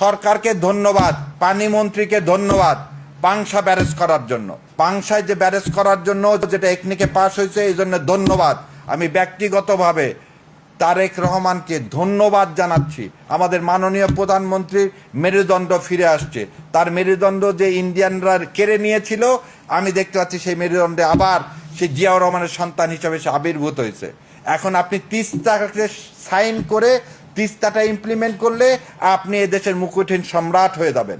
সরকারকে ধন্যবাদ, পানি মন্ত্রীকে ধন্যবাদ পাংশা ব্যারেজ করার জন্য। পাংশায় যে ব্যারেজ করার জন্য যেটা একনিকে পাস হয়েছে, এই জন্য ধন্যবাদ। আমি ব্যক্তিগতভাবে তারেক রহমানকে ধন্যবাদ জানাচ্ছি। আমাদের মাননীয় প্রধানমন্ত্রীর মেরুদণ্ড ফিরে আসছে। তার মেরুদণ্ড যে ইন্ডিয়ানরা কেড়ে নিয়েছিল, আমি দেখতে পাচ্ছি সেই মেরুদণ্ডে আবার সে জিয়াউর রহমানের সন্তান হিসেবে সে আবির্ভূত হয়েছে। এখন আপনি তিস্তাকে সাইন করে তিস্তাটা ইমপ্লিমেন্ট করলে আপনি এদেশের মুকুটহীন সম্রাট হয়ে যাবেন।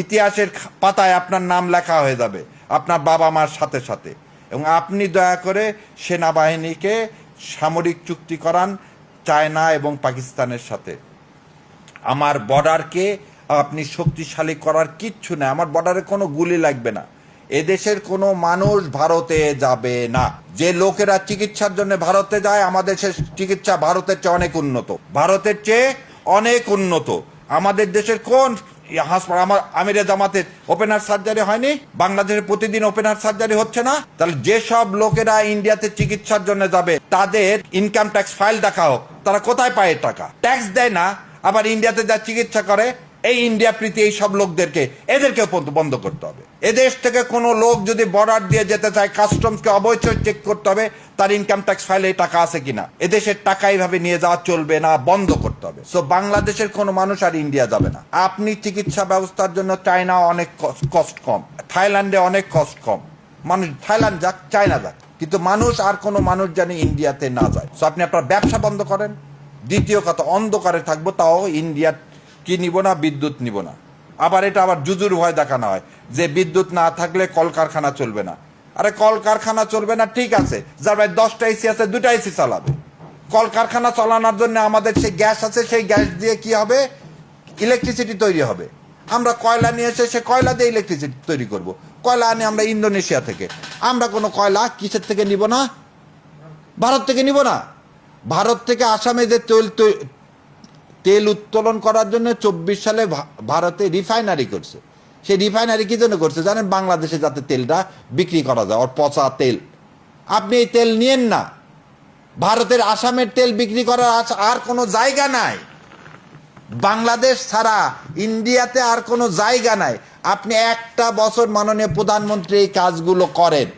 ইতিহাসের পাতায় আপনার নাম লেখা হয়ে যাবে আপনার বাবা মার সাথে সাথে। এবং আপনি দয়া করে সেনাবাহিনীকে সামরিক চুক্তি করান চায়না এবং পাকিস্তানের সাথে। আমার বর্ডারকে আপনি শক্তিশালী করার কিচ্ছু নেই। আমার বর্ডারে কোনো গুলি লাগবে না। এদেশের কোনো মানুষ ভারতে যাবে না। যে লোকেরা চিকিৎসার জন্য ভারতে যায়, আমাদের দেশের চিকিৎসা ভারতের চেয়ে অনেক উন্নত, ভারতের চেয়ে অনেক উন্নত। আমাদের দেশের কোন হাসপাতাল, আমার আমিরে জামাতের ওপেনার সার্জারি হয়নি? বাংলাদেশে প্রতিদিন ওপেনার সার্জারি হচ্ছে না? তাহলে যেসব লোকেরা ইন্ডিয়াতে চিকিৎসার জন্য যাবে তাদের ইনকাম ট্যাক্স ফাইল দেখা হোক, তারা কোথায় পায় টাকা? ট্যাক্স দেয় না, আবার ইন্ডিয়াতে যা চিকিৎসা করে। এই ইন্ডিয়া প্রীতি এই সব লোকদেরকে, এদেরকেও বন্ধ করতে হবে। এদেশ থেকে কোনো লোক যদি বর্ডার দিয়ে যেতে চায়, কাস্টমসকে অবশ্যই চেক করতে হবে তার ইনকাম ট্যাক্স ফাইলে এই টাকা আছে কিনা। এদেশের টাকা এইভাবে নিয়ে যাওয়া চলবে না, বন্ধ করতে হবে। সো বাংলাদেশের কোনো মানুষ আর ইন্ডিয়া যাবে না। আপনি চিকিৎসা ব্যবস্থার জন্য চায়না অনেক কষ্ট কম, থাইল্যান্ডে অনেক কষ্ট কম। মানুষ থাইল্যান্ড যাক, চায়না যাক, কিন্তু মানুষ আর কোনো মানুষ জানি ইন্ডিয়াতে না যায়। সো আপনি আপনার ব্যবসা বন্ধ করেন। দ্বিতীয় কথা, অন্ধকারে থাকবো, তাও ইন্ডিয়া কি নিব না, বিদ্যুৎ নিব না। আবার এটা আবার জুজুর ভয় দেখানো হয় যে বিদ্যুৎ না থাকলে কলকারখানা চলবে না। আরে কলকারখানা চলবে না ঠিক আছে, যার ভাই 10টা এসি আছে 2টা এসি চালাবে। কলকারখানা চালানোর জন্য আমাদের সেই গ্যাস আছে, সেই গ্যাস দিয়ে কি হবে, ইলেকট্রিসিটি তৈরি হবে। আমরা কয়লা নিয়ে এসে সে কয়লা দিয়ে ইলেকট্রিসিটি তৈরি করব। কয়লা আনি আমরা ইন্দোনেশিয়া থেকে। আমরা কোনো কয়লা কিসের থেকে নিব না? ভারত থেকে নিব না। ভারত থেকে আসামে যে তেল উত্তোলন করার জন্য 24 সালে ভারতে রিফাইনারি করছে। সেই রিফাইনারি কি জন্য করছে জানেন? বাংলাদেশে যাতে তেলটা বিক্রি করা যায়, ওর পচা তেল। আপনি এই তেল নিয়েন না। ভারতের আসামের তেল বিক্রি করার আর কোনো জায়গা নাই। বাংলাদেশ ছাড়া ইন্ডিয়াতে আর কোনো জায়গা নাই। আপনি একটা বছর মাননীয় প্রধানমন্ত্রী এই কাজগুলো করেন।